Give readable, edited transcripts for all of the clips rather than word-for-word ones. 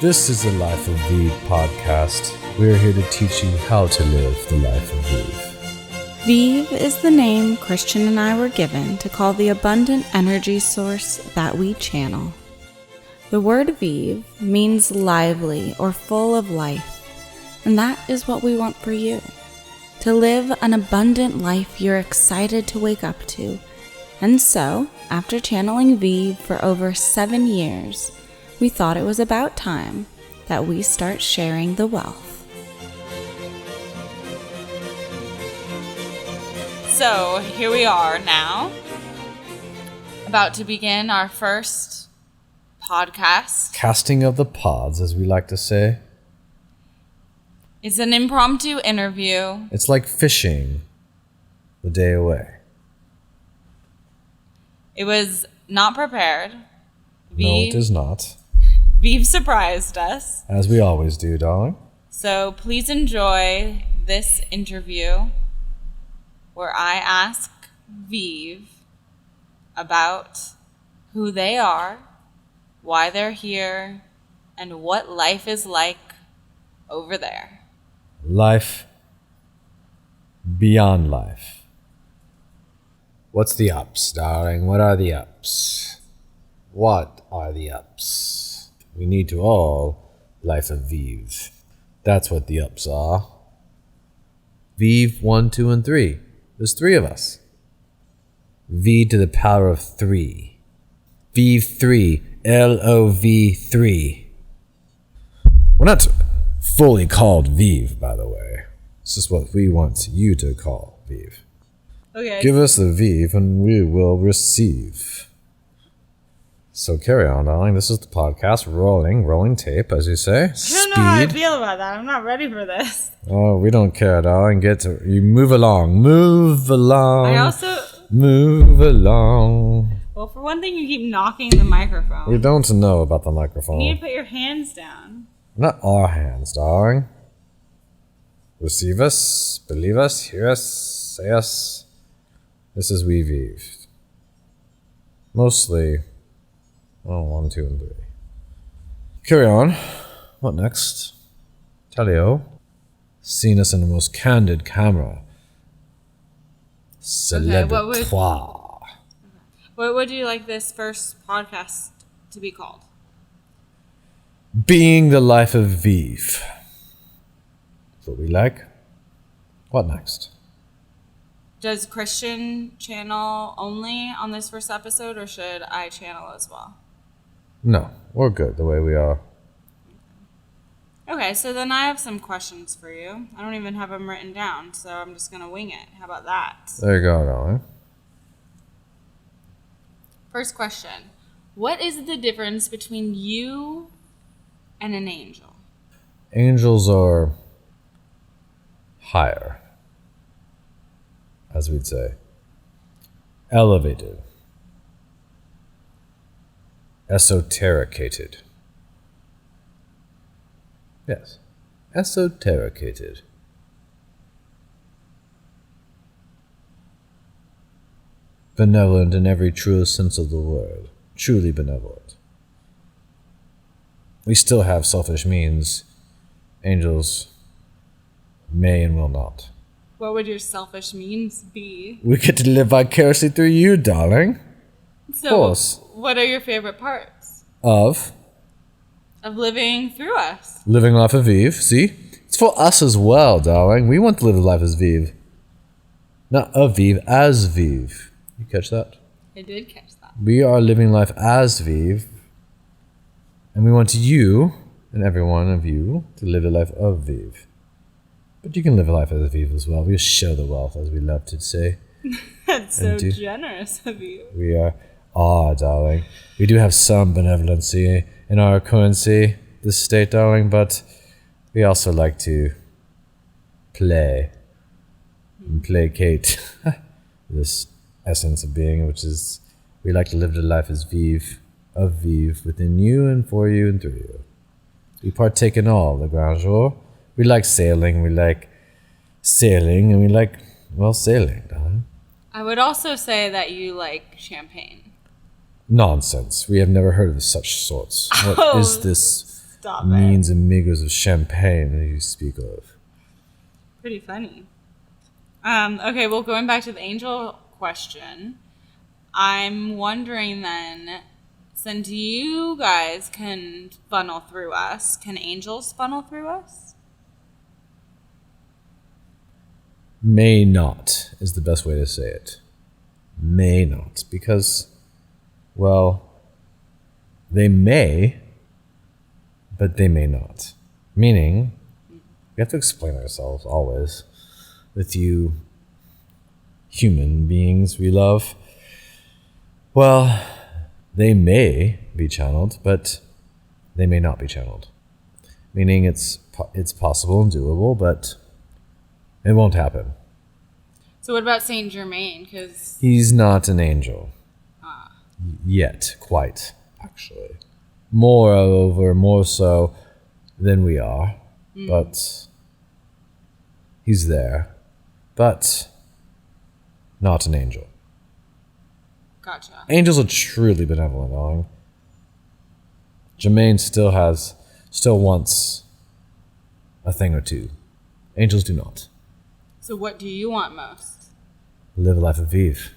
This is the Life of Vive podcast. We're here to teach you how to live the life of Vive. Vive is the name Christian and I were given to call the abundant energy source that we channel. The word Vive means lively or full of life, and that is what we want for you. To live an abundant life you're excited to wake up to. And so, after channeling Vive for over 7 years, we thought it was about time that we start sharing the wealth. So, here we are now, about to begin our first podcast. Casting of the pods, as we like to say. It's an impromptu interview. It's like fishing the day away. It was not prepared. No, it is not. Vive surprised us. As we always do, darling. So please enjoy this interview where I ask Vive about who they are, why they're here, and what life is like over there. Life beyond life. What's the ups, darling? What are the ups? What are the ups? We need to all Life of Vive. That's what the ups are. Vive 1, 2, and 3. There's 3 of us. V to the power of 3. Vive 3. LOV3. We're not fully called Vive, by the way. It's just what we want you to call Vive. Okay. Give us the Vive and we will receive. So carry on, darling. This is the podcast. Rolling tape, as you say. I don't know how I feel about that. I'm not ready for this. Oh, we don't care, darling. You move along. Move along. Move along. Well, for one thing, you keep knocking the microphone. We don't know about the microphone. You need to put your hands down. Not our hands, darling. Receive us, believe us, hear us, say us. This is We Vive. Mostly, 1, 2, and 3. Carry on. What next? Talio. Seen us in the most candid camera. Celebratoire. What would you like this first podcast to be called? Being the Life of Vive. That's what we like. What next? Does Christian channel only on this first episode, or should I channel as well? No, we're good the way we are. Okay, so then I have some questions for you. I don't even have them written down, so I'm just going to wing it. How about that? There you go, darling. First question. What is the difference between you and an angel? Angels are higher, as we'd say. Elevated. Esotericated. Yes. Esotericated. Benevolent in every truest sense of the word. Truly benevolent. We still have selfish means. Angels may and will not. What would your selfish means be? We get to live vicariously through you, darling. So, of course. What are your favorite parts? Of living through us. Living Life of Vive. See? It's for us as well, darling. We want to live the life as Vive. Not of Vive, as Vive. You catch that? I did catch that. We are living life as Vive. And we want you, and every one of you, to live a life of Vive. But you can live a life as Vive as well. We show the wealth, as we love to say. That's so generous of you. We are, darling. We do have some benevolency in our currency, this state, darling, but we also like to play and placate this essence of being, which is we like to live the life as Vive, of Vive, within you and for you and through you. We partake in all the grand jour. We like sailing, and we like, sailing, darling. I would also say that you like champagne. Nonsense. We have never heard of such sorts. What is this Stop it. means and meagres of champagne that you speak of. Pretty funny. Okay, well, going back to the angel question, I'm wondering then, since you guys can funnel through us, can angels funnel through us? May not is the best way to say it. May not. Because, well, they may, but they may not. Meaning, we have to explain ourselves always with you human beings we love. Well, they may be channeled, but they may not be channeled. Meaning it's possible and doable, but it won't happen. So what about Saint Germain? Because He's not an angel. Yet, quite, actually. More so than we are. But he's there. But not an angel. Gotcha. Angels are truly benevolent, darling. Germain still wants a thing or two. Angels do not. So what do you want most? Live a life of Vive.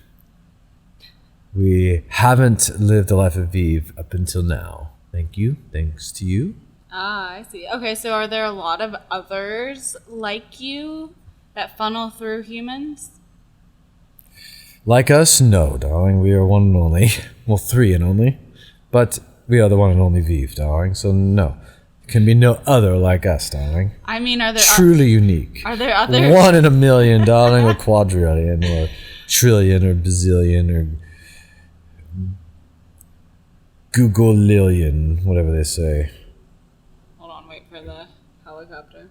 We haven't lived a life of Vive up until now. Thank you. Thanks to you. Ah, I see. Okay, so are there a lot of others like you that funnel through humans? Like us? No, darling. We are one and only. Well, three and only. But we are the one and only Vive, darling. So no. There can be no other like us, darling. I mean, are there Truly unique. Are there other? 1 in a million, darling, or quadrillion, or trillion, or bazillion, or googolillion, whatever they say. Hold on, wait for the helicopter.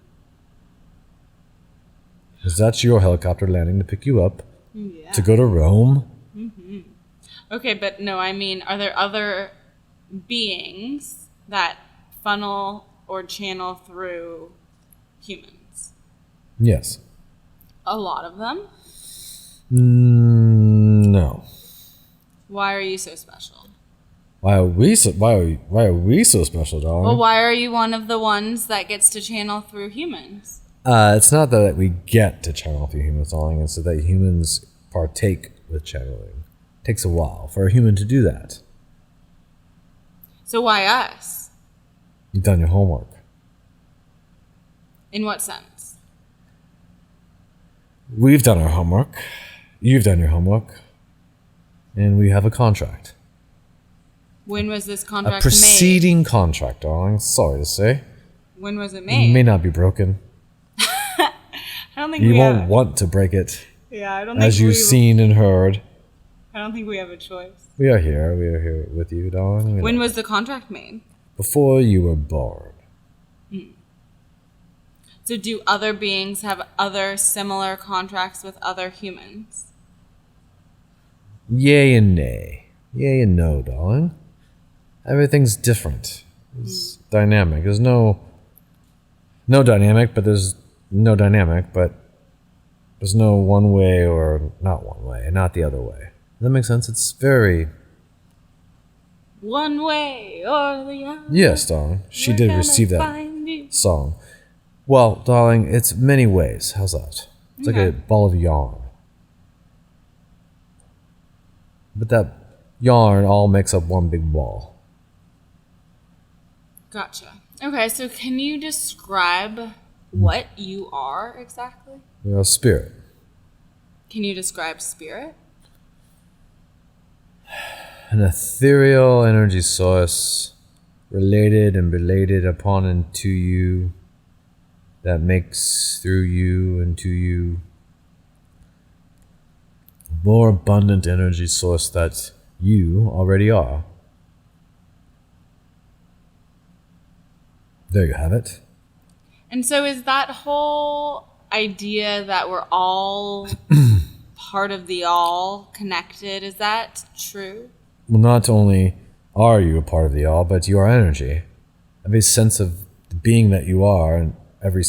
Is that your helicopter landing to pick you up Yeah. to go to Rome? Okay, but no, I mean, are there other beings that funnel or channel through humans? Yes. A lot of them? No. Why are you so special? Why are we so special, darling? Well, why are you one of the ones that gets to channel through humans? It's not that we get to channel through humans, darling. It's that humans partake with channeling. It takes a while for a human to do that. So why us? You've done your homework. In what sense? We've done our homework. You've done your homework. And we have a contract. When was this A contract preceding contract, darling. Sorry to say. made? When was it It made? may not be broken. I don't think You we won't have. want to break it, Yeah, I don't think as you've seen and heard. I don't think we have a choice. We are here. We are here with you, darling. When was the contract made? Before you were born. So do other beings have other similar contracts with other humans? Yay and nay. Yay and no, darling. Everything's different. It's dynamic. There's no dynamic, but there's no dynamic, but there's no one way or not one way, and not the other way. Does that make sense? It's very... One way or the other. Yes, darling. She We're did gonna receive that find you. song. Well, darling, it's many ways. How's that? It's like a Okay. ball of yarn. But that yarn all makes up one big ball. Gotcha. Okay, so can you describe what you are exactly? You know, spirit. Can you describe spirit? An ethereal energy source related and related upon and to you that makes through you and to you a more abundant energy source that you already are. There you have it. And so is that whole idea that we're all part of the all connected, is that true? Well, not only are you a part of the all, but you are energy. Every sense of the being that you are, and every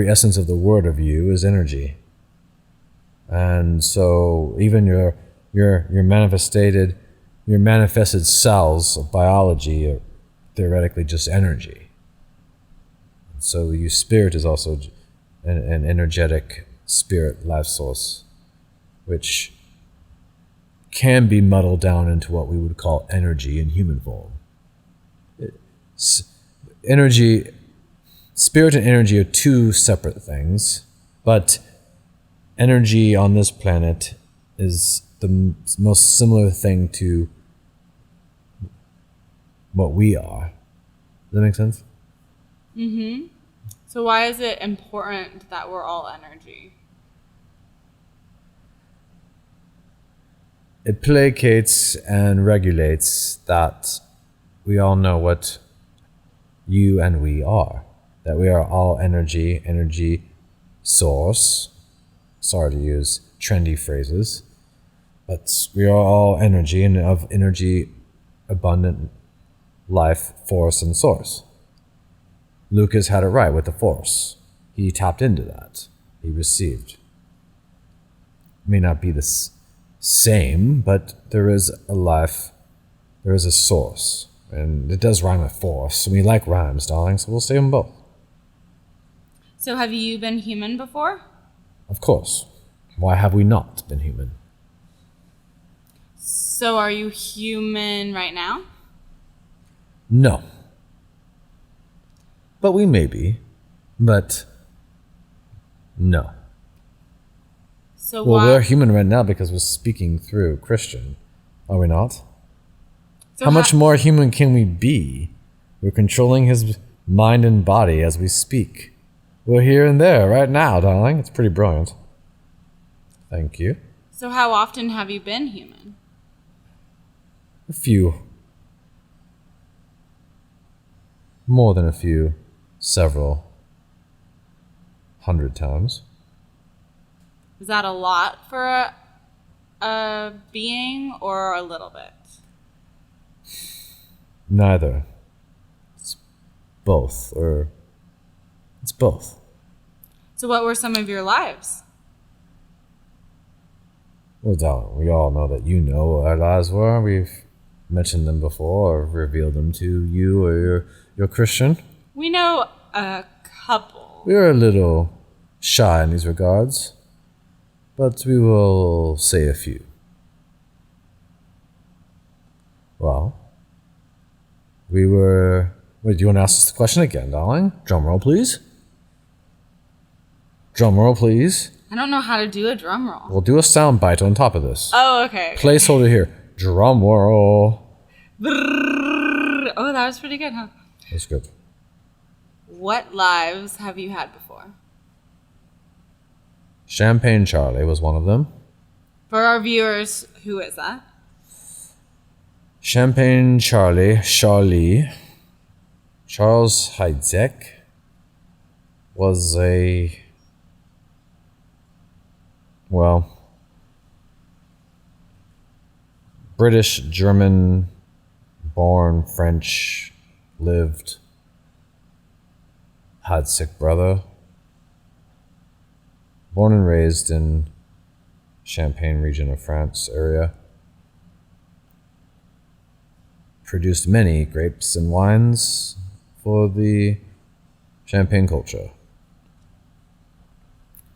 essence of the word of you is energy. And so even your manifested cells of biology are theoretically just energy. So your spirit is also an energetic spirit life source, which can be muddled down into what we would call energy in human form. Energy, spirit and energy are two separate things, but energy on this planet is the most similar thing to what we are. Does that make sense? Mm-hmm. So why is it important that we're all energy? It placates and regulates that we all know what you and we are. That we are all energy source. Sorry to use trendy phrases, but we are all energy and of energy abundant life, force, and source. Lucas had it right with the force. He tapped into that. He received. May not be the same, but there is a life, there is a source. And it does rhyme with force. We like rhymes, darling, so we'll say them both. So have you been human before? Of course. Why have we not been human? So are you human right now? No. But we may be. But no. So Well, why? we're human right now because we're speaking through Christian. Are we not? So How much more human can we be? We're controlling his mind and body as we speak. We're here and there right now, darling. It's pretty brilliant. Thank you. So how often have you been human? A few. More than a few. Several. 100 times. Is that a lot for a being or a little bit? Neither. It's both, or it's both. So what were some of your lives? Well, darling, we all know that you know what our lives were. We've mentioned them before, or revealed them to you or your Christian. We know a couple. We're a little shy in these regards, but we will say a few. Well, we were... Wait, do you want to ask us the question again, darling? Drum roll, please. Drum roll, please. I don't know how to do a drum roll. We'll do a sound bite on top of this. Oh, okay. Placeholder here. Drum roll. Brrrr. Oh, that was pretty good, huh? That's good. What lives have you had before? Champagne Charlie was one of them. For our viewers, who is that? Champagne Charlie, Charles Heidzek was a, well, British, German, born, French, lived, had sick brother, born and raised in Champagne region of France area. Produced many grapes and wines for the Champagne culture.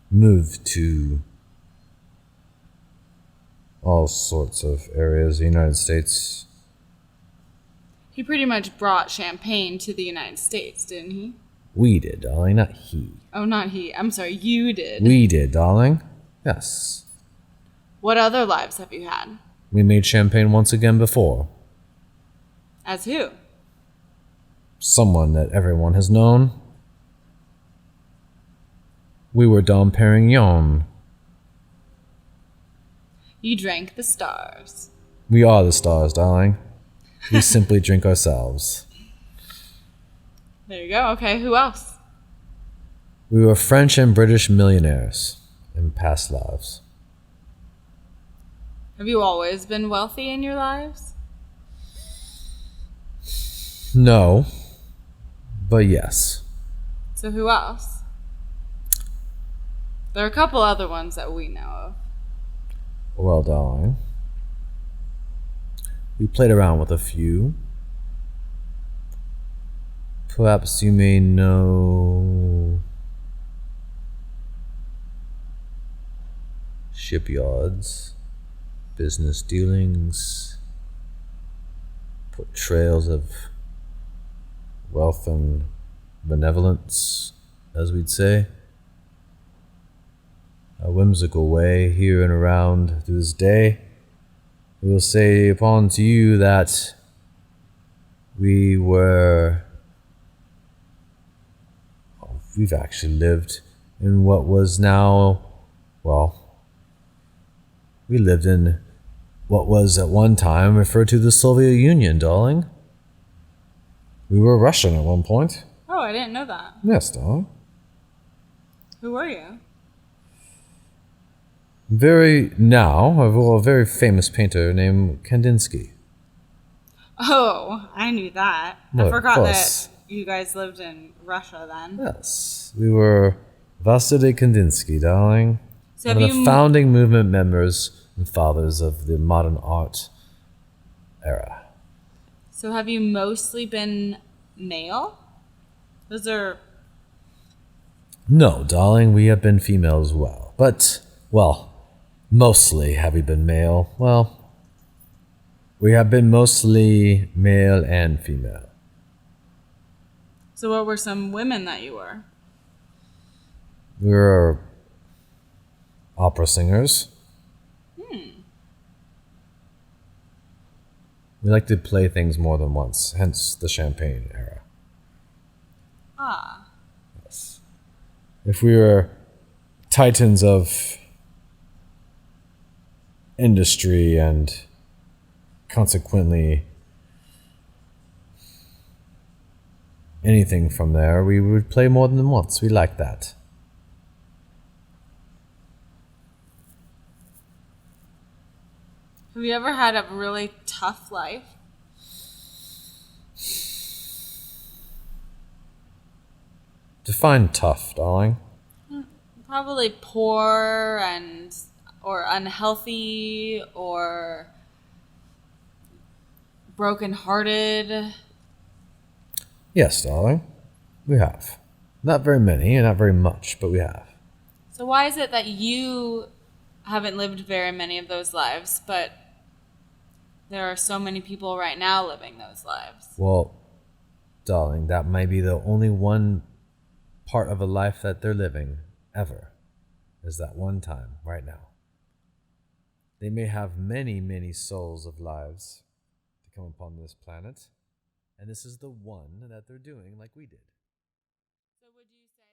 Moved to all sorts of areas of the United States. He pretty much brought champagne to the United States, didn't he? We did, darling, not he. Oh, not he. I'm sorry, you did. We did, darling. Yes. What other lives have you had? We made champagne once again before. As who? Someone that everyone has known. We were Dom Perignon. You drank the stars. We are the stars, darling. We simply drink ourselves. There you go. Okay, who else? We were French and British millionaires in past lives. Have you always been wealthy in your lives? No, but yes. So who else? There are a couple other ones that we know of. Well, darling, we played around with a few. Perhaps you may know shipyards, business dealings, portrayals of wealth and benevolence, as we'd say. A whimsical way here and around to this day. We will say upon to you that we've actually lived in what was now, we lived in what was at one time referred to the Soviet Union, darling. We were Russian at one point. Oh, I didn't know that. Yes, darling. Who were you? A very famous painter named Kandinsky. Oh, I knew that. Well, I of forgot course. that you guys lived in Russia then. Yes, we were Vasily Kandinsky, darling. So One have of the you founding movement members and fathers of the modern art era. So have you mostly been male? Those are No, darling, we have been female as well. But, mostly have we been male? Well, we have been mostly male and female. So what were some women that you were? We were opera singers. We like to play things more than once, hence the Champagne era. Ah. Yes. If we were titans of industry and consequently anything from there, we would play more than once. We like that. Have you ever had a really tough life? Define tough, darling. Probably poor or unhealthy or brokenhearted. Yes, darling. We have. Not very many and not very much, but we have. So why is it that you haven't lived very many of those lives, but there are so many people right now living those lives? Well, darling, that may be the only one part of a life that they're living ever, is that one time right now. They may have many, many souls of lives to come upon this planet, and this is the one that they're doing like we did. So would you say